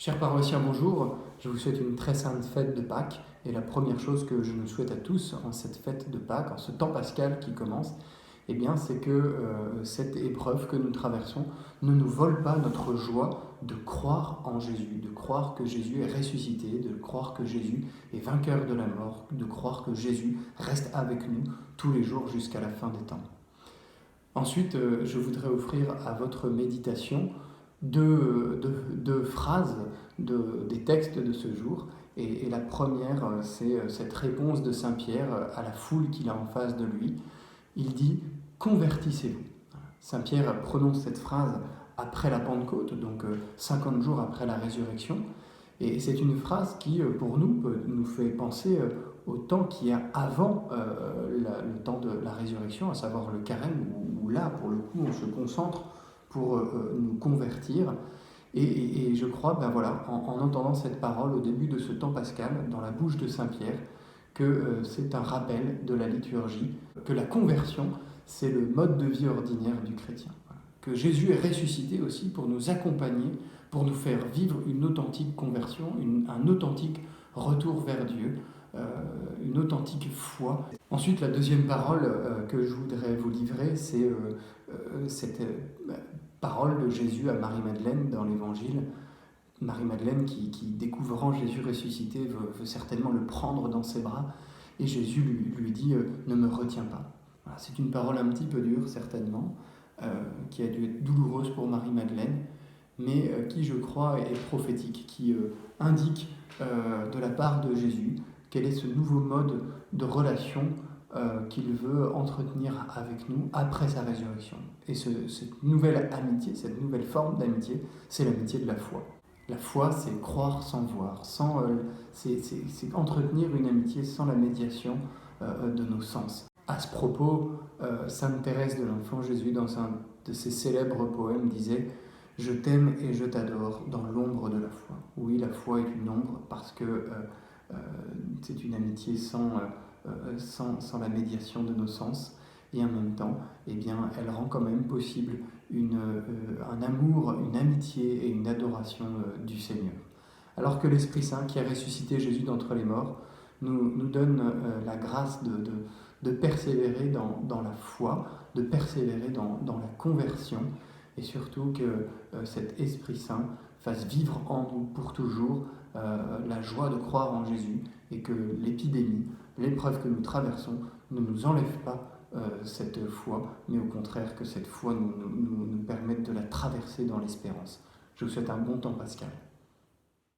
Chers paroissiens, bonjour. Je vous souhaite une très sainte fête de Pâques. Et la première chose que je nous souhaite à tous en cette fête de Pâques, en ce temps pascal qui commence, eh bien, c'est que cette épreuve que nous traversons ne nous vole pas notre joie de croire en Jésus, de croire que Jésus est ressuscité, de croire que Jésus est vainqueur de la mort, de croire que Jésus reste avec nous tous les jours jusqu'à la fin des temps. Ensuite, je voudrais offrir à votre méditation deux phrases des textes de ce jour. Et la première, c'est cette réponse de Saint Pierre à la foule qu'il a en face de lui. Il dit « Convertissez-vous ». Saint Pierre prononce cette phrase après la Pentecôte, donc 50 jours après la résurrection. Et c'est une phrase qui, pour nous, nous fait penser au temps qu'il y a avant le temps de la résurrection, à savoir le carême, où là, pour le coup, on se concentre pour nous convertir. Et je crois, en entendant cette parole au début de ce temps pascal, dans la bouche de Saint Pierre, que c'est un rappel de la liturgie, que la conversion, c'est le mode de vie ordinaire du chrétien. Que Jésus est ressuscité aussi pour nous accompagner, pour nous faire vivre une authentique conversion, un authentique retour vers Dieu, une authentique foi. Ensuite, la deuxième parole que je voudrais vous livrer, c'est cette parole de Jésus à Marie-Madeleine dans l'Évangile. Marie-Madeleine qui découvrant Jésus ressuscité, veut certainement le prendre dans ses bras, et Jésus lui dit « Ne me retiens pas ». Voilà, c'est une parole un petit peu dure, certainement, qui a dû être douloureuse pour Marie-Madeleine, mais qui, je crois, est prophétique, qui indique de la part de Jésus quel est ce nouveau mode de relation qu'il veut entretenir avec nous après sa résurrection. Et cette nouvelle amitié, cette nouvelle forme d'amitié, c'est l'amitié de la foi. La foi, c'est croire sans voir, c'est entretenir une amitié sans la médiation de nos sens. À ce propos, Sainte Thérèse de l'Enfant Jésus, dans un de ses célèbres poèmes, disait « Je t'aime et je t'adore dans l'ombre de la foi ». Oui, la foi est une ombre parce que c'est une amitié sans la médiation de nos sens. Et en même temps, eh bien, elle rend quand même possible un amour, une amitié et une adoration du Seigneur. Alors que l'Esprit Saint, qui a ressuscité Jésus d'entre les morts, nous donne la grâce de persévérer dans la foi, de persévérer dans la conversion, et surtout que cet Esprit Saint fasse vivre en nous pour toujours la joie de croire en Jésus, et que l'épidémie, l'épreuve que nous traversons, ne nous enlève pas cette foi, mais au contraire que cette foi nous permette de la traverser dans l'espérance. Je vous souhaite un bon temps pascal.